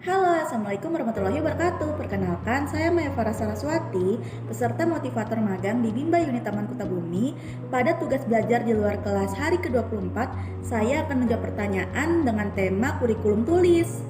Halo, Assalamualaikum warahmatullahi wabarakatuh. Perkenalkan, saya Maya Farah Saraswati, peserta motivator magang di Bimba Unit Taman Kutabumi. Pada tugas belajar di luar kelas hari ke-24, saya akan menjawab pertanyaan dengan tema kurikulum tulis.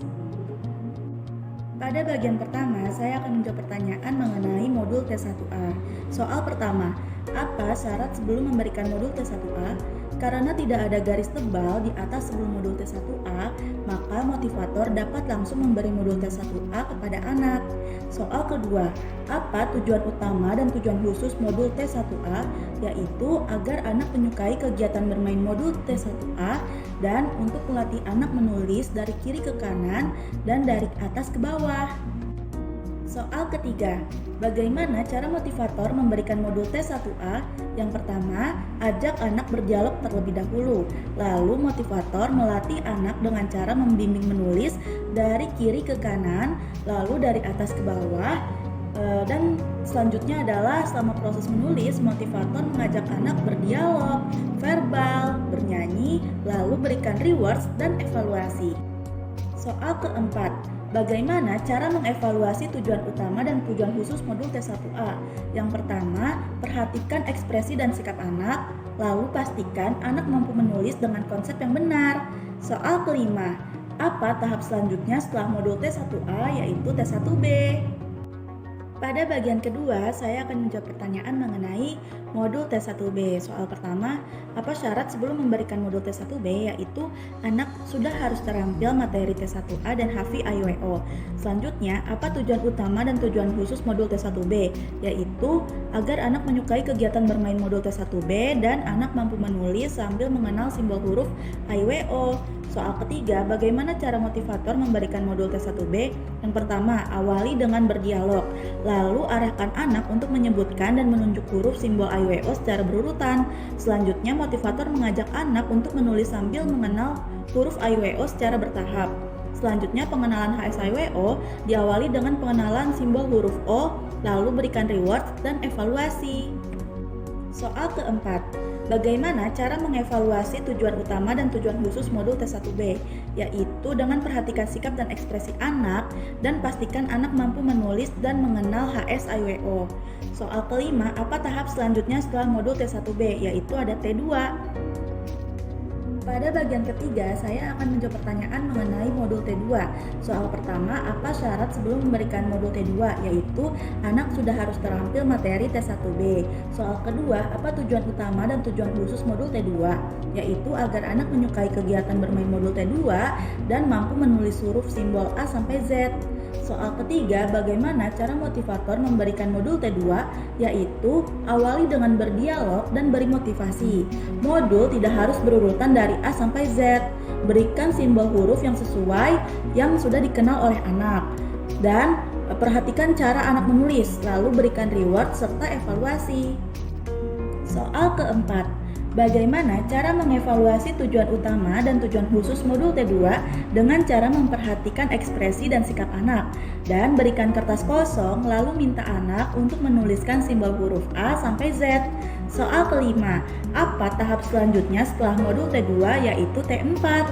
Pada bagian pertama, saya akan menjawab pertanyaan mengenai modul T1A. Soal pertama, apa syarat sebelum memberikan modul T1A? Karena tidak ada garis tebal di atas sebelum modul T1A, maka motivator dapat langsung memberi modul T1A kepada anak. Soal kedua, apa tujuan utama dan tujuan khusus modul T1A? Yaitu agar anak menyukai kegiatan bermain modul T1A dan untuk melatih anak menulis dari kiri ke kanan dan dari atas ke bawah. Soal ketiga, bagaimana cara motivator memberikan modul T1A? Yang pertama, ajak anak berdialog terlebih dahulu. Lalu motivator melatih anak dengan cara membimbing menulis dari kiri ke kanan, lalu dari atas ke bawah. Dan selanjutnya adalah selama proses menulis, motivator mengajak anak berdialog, verbal, bernyanyi, lalu berikan rewards dan evaluasi. Soal keempat, bagaimana cara mengevaluasi tujuan utama dan tujuan khusus modul T1A? Yang pertama, perhatikan ekspresi dan sikap anak, lalu pastikan anak mampu menulis dengan konsep yang benar. Soal kelima, apa tahap selanjutnya setelah modul T1A yaitu T1B? Pada bagian kedua, saya akan menjawab pertanyaan mengenai modul T1B. Soal pertama, apa syarat sebelum memberikan modul T1B? Yaitu anak sudah harus terampil materi T1A dan hafi IWO. Selanjutnya, apa tujuan utama dan tujuan khusus modul T1B? Yaitu agar anak menyukai kegiatan bermain modul T1B dan anak mampu menulis sambil mengenal simbol huruf IWO. Soal ketiga, bagaimana cara motivator memberikan modul T1B? Yang pertama, awali dengan berdialog. Lalu arahkan anak untuk menyebutkan dan menunjuk huruf simbol IWO secara berurutan. Selanjutnya, motivator mengajak anak untuk menulis sambil mengenal huruf IWO secara bertahap. Selanjutnya, pengenalan HSIWO diawali dengan pengenalan simbol huruf O, lalu berikan reward dan evaluasi. Soal keempat, bagaimana cara mengevaluasi tujuan utama dan tujuan khusus modul T1B? Yaitu dengan perhatikan sikap dan ekspresi anak dan pastikan anak mampu menulis dan mengenal HSIWO. Soal kelima, apa tahap selanjutnya setelah modul T1B? Yaitu ada T2. Pada bagian ketiga, saya akan menjawab pertanyaan mengenai modul T2. Soal pertama, apa syarat sebelum memberikan modul T2? Yaitu anak sudah harus terampil materi T1B. Soal kedua, apa tujuan utama dan tujuan khusus modul T2? Yaitu agar anak menyukai kegiatan bermain modul T2 dan mampu menulis huruf simbol A sampai Z. Soal ketiga, bagaimana cara motivator memberikan modul T2? Yaitu awali dengan berdialog dan beri motivasi. Modul tidak harus berurutan dari A sampai Z. Berikan simbol huruf yang sesuai yang sudah dikenal oleh anak. Dan perhatikan cara anak menulis, lalu berikan reward serta evaluasi. Soal keempat, bagaimana cara mengevaluasi tujuan utama dan tujuan khusus modul T2 dengan cara memperhatikan ekspresi dan sikap anak dan berikan kertas kosong lalu minta anak untuk menuliskan simbol huruf A sampai Z. Soal kelima, apa tahap selanjutnya setelah modul T2 yaitu T4?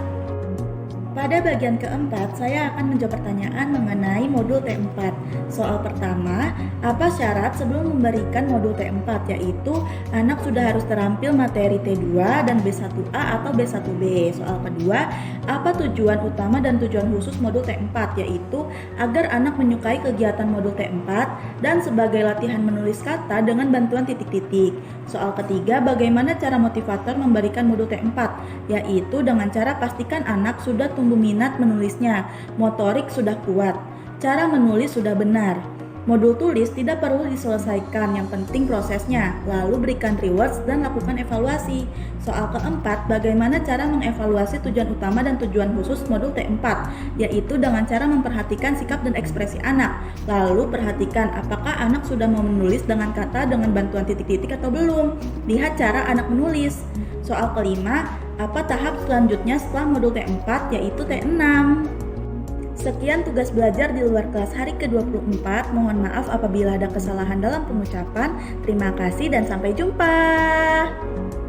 Pada bagian keempat, saya akan menjawab pertanyaan mengenai modul T4. Soal pertama, apa syarat sebelum memberikan modul T4? Yaitu anak sudah harus terampil materi T2 dan B1A atau B1B. Soal kedua, apa tujuan utama dan tujuan khusus modul T4? Yaitu agar anak menyukai kegiatan modul T4 dan sebagai latihan menulis kata dengan bantuan titik-titik. Soal ketiga, bagaimana cara motivator memberikan modul T4? Yaitu dengan cara pastikan anak sudah tumbuh minat menulisnya, motorik sudah kuat, cara menulis sudah benar. Modul tulis tidak perlu diselesaikan, yang penting prosesnya, lalu berikan rewards dan lakukan evaluasi. Soal keempat, bagaimana cara mengevaluasi tujuan utama dan tujuan khusus modul T4? Yaitu dengan cara memperhatikan sikap dan ekspresi anak, lalu perhatikan apakah anak sudah mau menulis dengan kata dengan bantuan titik-titik atau belum. Lihat cara anak menulis. Soal kelima, apa tahap selanjutnya setelah modul T4 yaitu T6? Sekian tugas belajar di luar kelas hari ke-24. Mohon maaf apabila ada kesalahan dalam pengucapan. Terima kasih dan sampai jumpa.